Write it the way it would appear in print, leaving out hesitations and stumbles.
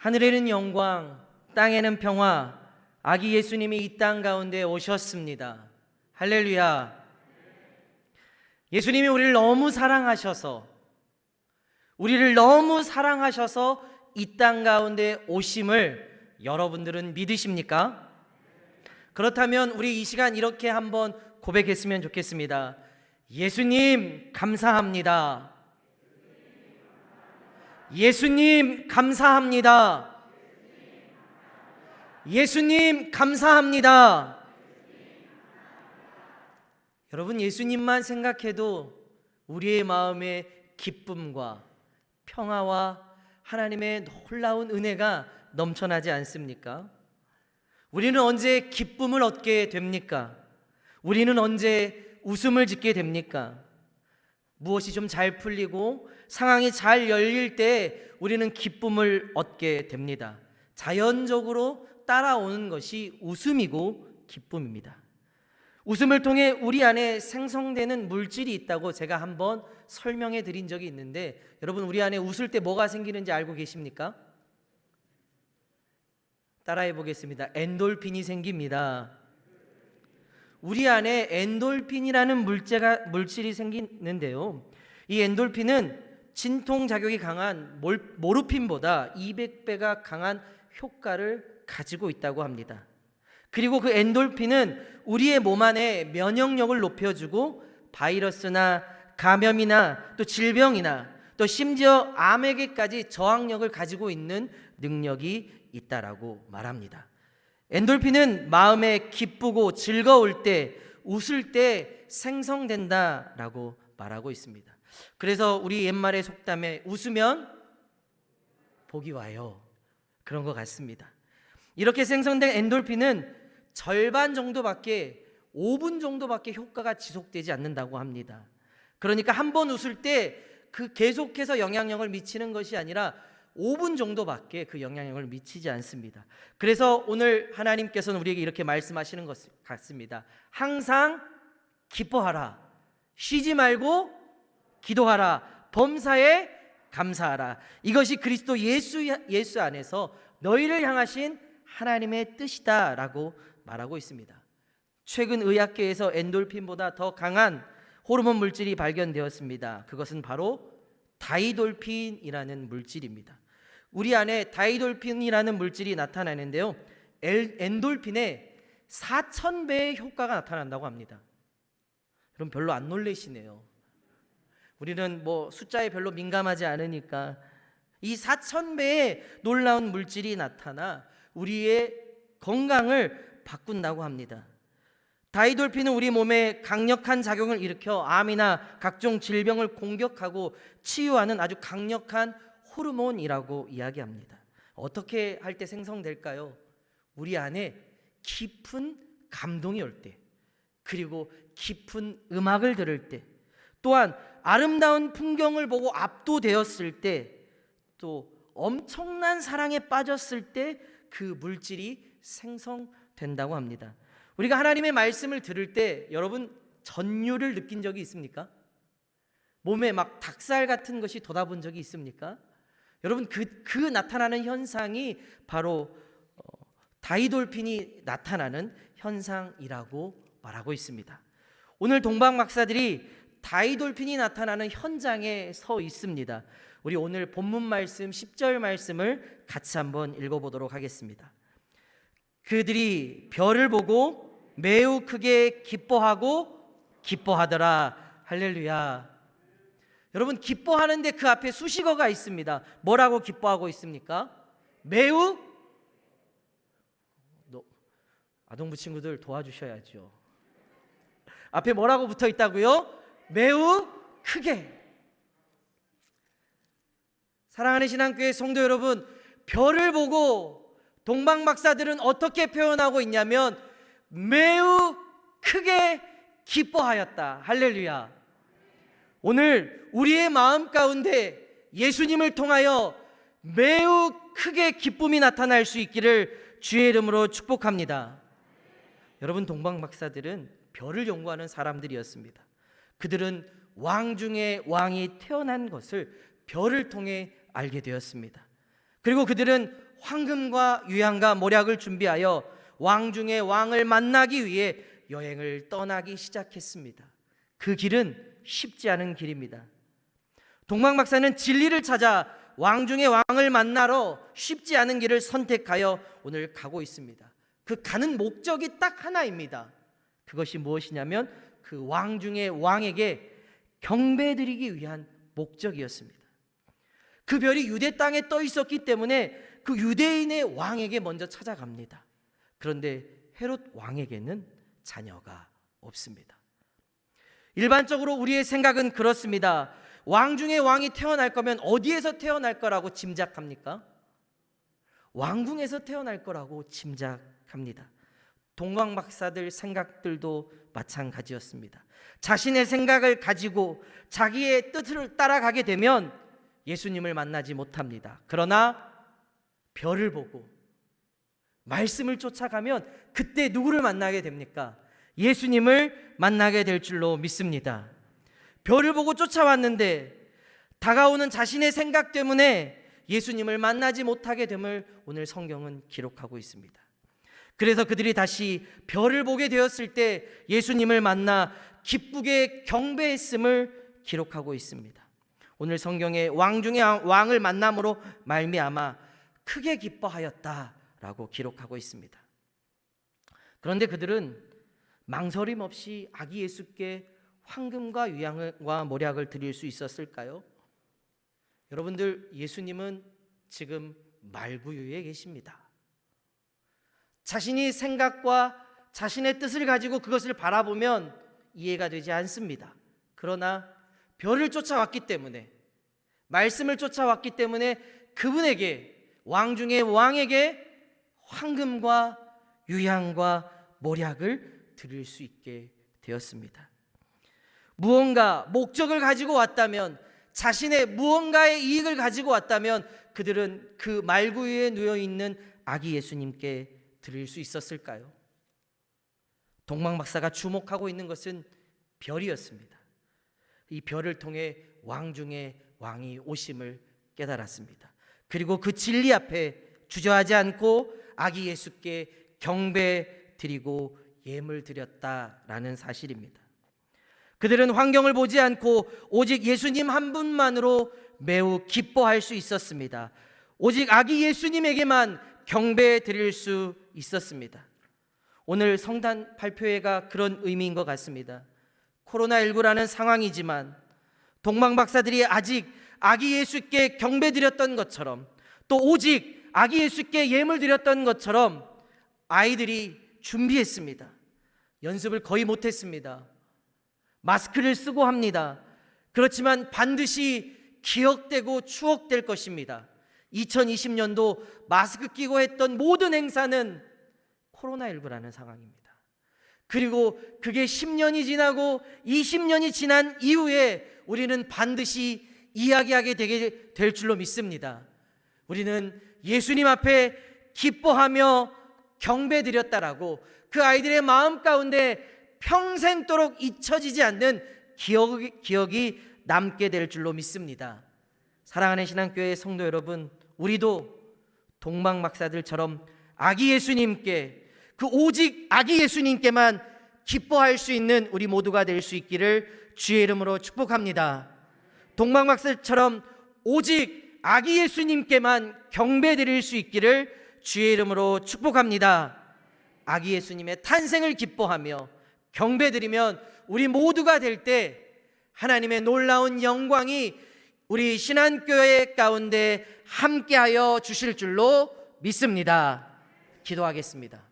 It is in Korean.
하늘에는 영광, 땅에는 평화, 아기 예수님이 이 땅 가운데 오셨습니다. 할렐루야. 예수님이 우리를 너무 사랑하셔서 이 땅 가운데 오심을 여러분들은 믿으십니까? 그렇다면 우리 이 시간 이렇게 한번 고백했으면 좋겠습니다. 예수님 감사합니다. 예수님 감사합니다. 예수님 감사합니다. 여러분, 예수님만 생각해도 우리의 마음에 기쁨과 평화와 하나님의 놀라운 은혜가 넘쳐나지 않습니까? 우리는 언제 기쁨을 얻게 됩니까? 우리는 언제 웃음을 짓게 됩니까? 무엇이 좀 잘 풀리고 상황이 잘 열릴 때 우리는 기쁨을 얻게 됩니다. 자연적으로 따라오는 것이 웃음이고 기쁨입니다. 웃음을 통해 우리 안에 생성되는 물질이 있다고 제가 한번 설명해 드린 적이 있는데, 여러분, 우리 안에 웃을 때 뭐가 생기는지 알고 계십니까? 따라해 보겠습니다. 엔돌핀이 생깁니다. 우리 안에 엔돌핀이라는 물질이 생기는데요, 이 엔돌핀은 진통작용이 강한 모르핀보다 200배가 강한 효과를 가지고 있다고 합니다. 그리고 그 엔돌핀은 우리의 몸 안에 면역력을 높여주고 바이러스나 감염이나 또 질병이나 또 심지어 암에게까지 저항력을 가지고 있는 능력이 있다라고 말합니다. 엔돌핀은 마음에 기쁘고 즐거울 때, 웃을 때 생성된다라고 말하고 있습니다. 그래서 우리 옛말의 속담에 웃으면 복이 와요, 그런 것 같습니다. 이렇게 생성된 엔돌핀은 절반 정도밖에, 5분 정도밖에 효과가 지속되지 않는다고 합니다. 그러니까 한 번 웃을 때 그 계속해서 영향력을 미치는 것이 아니라 5분 정도밖에 그 영향력을 미치지 않습니다. 그래서 오늘 하나님께서는 우리에게 이렇게 말씀하시는 것 같습니다. 항상 기뻐하라, 쉬지 말고 기도하라, 범사에 감사하라. 이것이 그리스도 예수 안에서 너희를 향하신 하나님의 뜻이다 라고 말하고 있습니다. 최근 의학계에서 엔돌핀보다 더 강한 호르몬 물질이 발견되었습니다. 그것은 바로 다이돌핀이라는 물질입니다. 우리 안에 다이돌핀이라는 물질이 나타나는데요, 엔돌핀의 4000배의 효과가 나타난다고 합니다. 그럼 별로 안 놀라시네요. 우리는 뭐 숫자에 별로 민감하지 않으니까 이 4000배의 놀라운 물질이 나타나 우리의 건강을 바꾼다고 합니다. 다이돌핀은 우리 몸에 강력한 작용을 일으켜 암이나 각종 질병을 공격하고 치유하는 아주 강력한 호르몬이라고 이야기합니다. 어떻게 할 때 생성될까요? 우리 안에 깊은 감동이 올 때, 그리고 깊은 음악을 들을 때, 또한 아름다운 풍경을 보고 압도되었을 때, 또 엄청난 사랑에 빠졌을 때 그 물질이 생성된다고 합니다. 우리가 하나님의 말씀을 들을 때 여러분 전율을 느낀 적이 있습니까? 몸에 막 닭살 같은 것이 돋아본 적이 있습니까? 여러분 그 나타나는 현상이 바로 다이돌핀이 나타나는 현상이라고 말하고 있습니다. 오늘 동방 박사들이 다이돌핀이 나타나는 현장에 서 있습니다. 우리 오늘 본문 말씀 10절 말씀을 같이 한번 읽어보도록 하겠습니다. 그들이 별을 보고 매우 크게 기뻐하더라. 할렐루야. 여러분, 기뻐하는데 그 앞에 수식어가 있습니다. 뭐라고 기뻐하고 있습니까? 매우, 아동부 친구들 도와주셔야죠. 앞에 뭐라고 붙어 있다고요? 매우 크게. 사랑하는 신앙교회 성도 여러분, 별을 보고 동방 박사들은 어떻게 표현하고 있냐면 매우 크게 기뻐하였다. 할렐루야. 오늘 우리의 마음 가운데 예수님을 통하여 매우 크게 기쁨이 나타날 수 있기를 주의 이름으로 축복합니다. 여러분, 동방 박사들은 별을 연구하는 사람들이었습니다. 그들은 왕 중에 왕이 태어난 것을 별을 통해 알게 되었습니다. 그리고 그들은 황금과 유향과 모략을 준비하여 왕 중의 왕을 만나기 위해 여행을 떠나기 시작했습니다. 그 길은 쉽지 않은 길입니다. 동방 박사는 진리를 찾아 왕 중의 왕을 만나러 쉽지 않은 길을 선택하여 오늘 가고 있습니다. 그 가는 목적이 딱 하나입니다. 그것이 무엇이냐면 그 왕 중의 왕에게 경배드리기 위한 목적이었습니다. 그 별이 유대 땅에 떠 있었기 때문에 그 유대인의 왕에게 먼저 찾아갑니다. 그런데 헤롯 왕에게는 자녀가 없습니다. 일반적으로 우리의 생각은 그렇습니다. 왕 중에 왕이 태어날 거면 어디에서 태어날 거라고 짐작합니까? 왕궁에서 태어날 거라고 짐작합니다. 동방 박사들 생각들도 마찬가지였습니다. 자신의 생각을 가지고 자기의 뜻을 따라가게 되면 예수님을 만나지 못합니다. 그러나 별을 보고 말씀을 쫓아가면 그때 누구를 만나게 됩니까? 예수님을 만나게 될 줄로 믿습니다. 별을 보고 쫓아왔는데 다가오는 자신의 생각 때문에 예수님을 만나지 못하게 됨을 오늘 성경은 기록하고 있습니다. 그래서 그들이 다시 별을 보게 되었을 때 예수님을 만나 기쁘게 경배했음을 기록하고 있습니다. 오늘 성경에 왕 중에 왕을 만남으로 말미암아 크게 기뻐하였다라고 기록하고 있습니다. 그런데 그들은 망설임 없이 아기 예수께 황금과 유향과 모략을 드릴 수 있었을까요? 여러분들, 예수님은 지금 말구유에 계십니다. 자신이 생각과 자신의 뜻을 가지고 그것을 바라보면 이해가 되지 않습니다. 그러나 별을 쫓아왔기 때문에, 말씀을 쫓아왔기 때문에 그분에게, 왕 중의 왕에게 황금과 유향과 모략을 드릴 수 있게 되었습니다. 무언가 목적을 가지고 왔다면, 자신의 무언가의 이익을 가지고 왔다면 그들은 그 말구유에 누워있는 아기 예수님께 드릴 수 있었을까요? 동방 박사가 주목하고 있는 것은 별이었습니다. 이 별을 통해 왕 중에 왕이 오심을 깨달았습니다. 그리고 그 진리 앞에 주저하지 않고 아기 예수께 경배 드리고 예물 드렸다라는 사실입니다. 그들은 환경을 보지 않고 오직 예수님 한 분만으로 매우 기뻐할 수 있었습니다. 오직 아기 예수님에게만 경배 드릴 수 있었습니다. 오늘 성단 발표회가 그런 의미인 것 같습니다. 코로나19라는 상황이지만 동방 박사들이 아직 아기 예수께 경배 드렸던 것처럼, 또 오직 아기 예수께 예물 드렸던 것처럼 아이들이 준비했습니다. 연습을 거의 못했습니다. 마스크를 쓰고 합니다. 그렇지만 반드시 기억되고 추억될 것입니다. 2020년도 마스크 끼고 했던 모든 행사는 코로나19라는 상황입니다. 그리고 그게 10년이 지나고 20년이 지난 이후에 우리는 반드시 이야기하게 되게 될 줄로 믿습니다. 우리는 예수님 앞에 기뻐하며 경배드렸다라고 그 아이들의 마음 가운데 평생도록 잊혀지지 않는 기억이 남게 될 줄로 믿습니다. 사랑하는 신앙교회 성도 여러분, 우리도 동방 박사들처럼 아기 예수님께, 그 오직 아기 예수님께만 기뻐할 수 있는 우리 모두가 될 수 있기를 주의 이름으로 축복합니다. 동방 박사처럼 오직 아기 예수님께만 경배드릴 수 있기를 주의 이름으로 축복합니다. 아기 예수님의 탄생을 기뻐하며 경배드리면 우리 모두가 될 때 하나님의 놀라운 영광이 우리 신한교회 가운데 함께하여 주실 줄로 믿습니다. 기도하겠습니다.